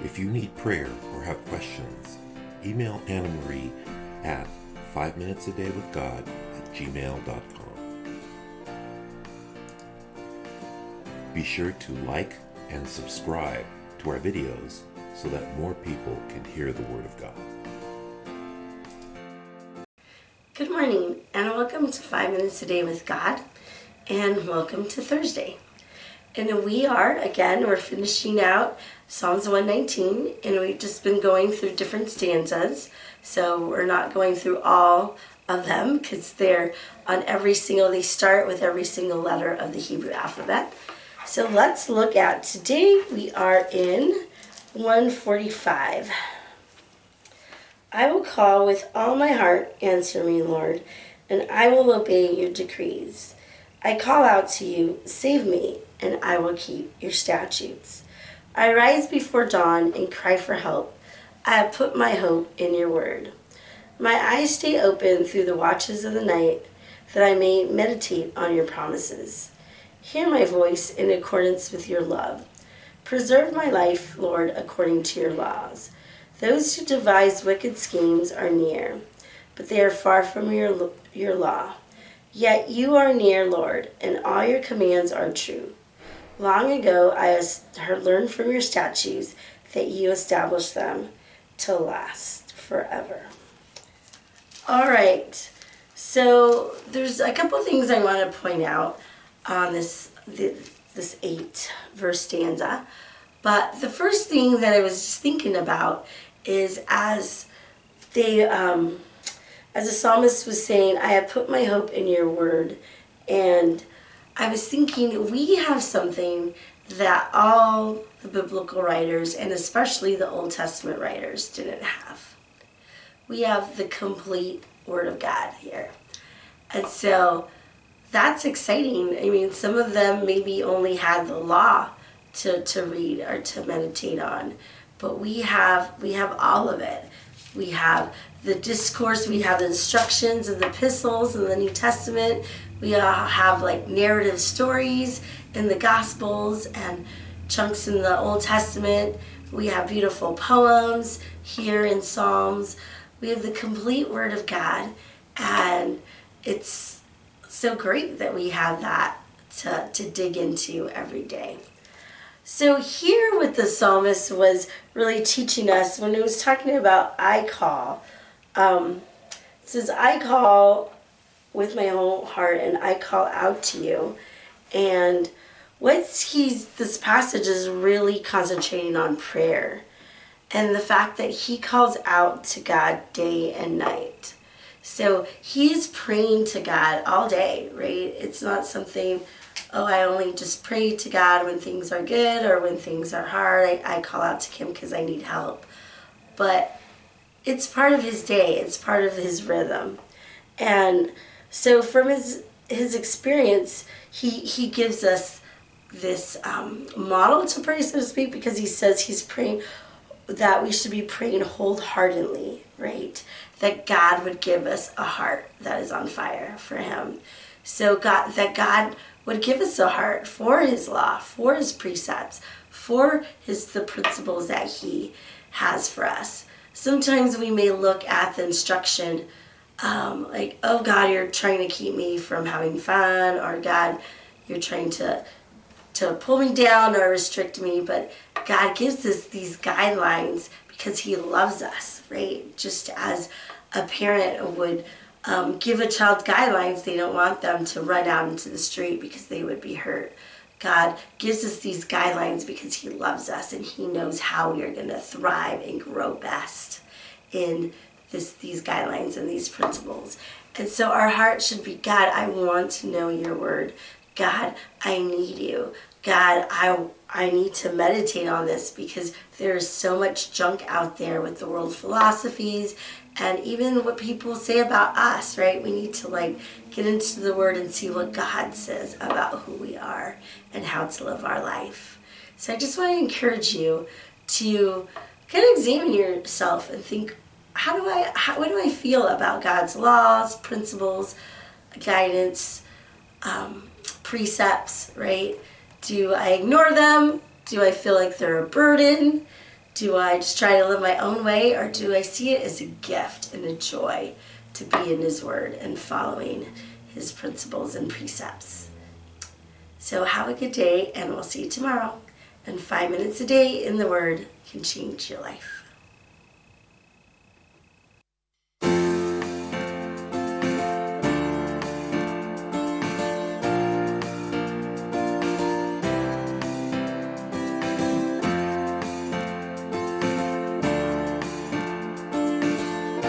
If you need prayer or have questions, email Annamarie at 5minutesadayWithGod@gmail.com. Be sure to like and subscribe to our videos so that more people can hear the Word of God. Good morning, and welcome to 5 Minutes a Day with God, and welcome to Thursday. And we're finishing out Psalms 119, and we've just been going through different stanzas, so we're not going through all of them because they start with every single letter of the Hebrew alphabet. So let's look at, today we are in 145. I will call with all my heart, answer me, Lord, and I will obey your decrees. I call out to you, save me, and I will keep your statutes. I rise before dawn and cry for help. I have put my hope in your word. My eyes stay open through the watches of the night, that I may meditate on your promises. Hear my voice in accordance with your love. Preserve my life, Lord, according to your laws. Those who devise wicked schemes are near, but they are far from your law. Yet you are near, Lord, and all your commands are true. Long ago I learned from your statutes that you established them to last forever. All right, so there's a couple things I want to point out on this 8-verse stanza. But the first thing that I was just thinking about is as the psalmist was saying, I have put my hope in your word. And I was thinking we have something that all the biblical writers, and especially the Old Testament writers, didn't have. We have the complete Word of God here. And so that's exciting. I mean, some of them maybe only had the law to read or to meditate on, but we have all of it. We have the discourse, we have the instructions and the epistles in the New Testament. We have like narrative stories in the Gospels and chunks in the Old Testament. We have beautiful poems here in Psalms. We have the complete Word of God, and it's so great that we have that to dig into every day. So here what the psalmist was really teaching us when he was talking about I call, it says, I call with my whole heart and I call out to you. And this passage is really concentrating on prayer and the fact that he calls out to God day and night. So he's praying to God all day, right? It's not something, I only just pray to God when things are good or when things are hard. I call out to him because I need help. But it's part of his day. It's part of his rhythm. And so from his experience, he gives us this model to pray, so to speak, because he says he's praying that we should be praying wholeheartedly, right? That God would give us a heart that is on fire for him. So that God would give us a heart for his law, for his precepts, for the principles that he has for us. Sometimes we may look at the instruction like, oh God, you're trying to keep me from having fun, or God, you're trying to pull me down or restrict me. But God gives us these guidelines because he loves us, right? Just as a parent would give a child guidelines, they don't want them to run out into the street because they would be hurt. God gives us these guidelines because he loves us and he knows how we are going to thrive and grow best in these guidelines and these principles. And so our heart should be, God, I want to know your word. God, I need you. God, I need to meditate on this because there is so much junk out there with the world philosophies and even what people say about us, right? We need to get into the word and see what God says about who we are and how to live our life. So I just want to encourage you to kind of examine yourself and think, what do I feel about God's laws, principles, guidance, precepts, right? Do I ignore them? Do I feel like they're a burden? Do I just try to live my own way, or do I see it as a gift and a joy to be in His Word and following His principles and precepts? So have a good day, and we'll see you tomorrow. And 5 minutes a day in the Word can change your life.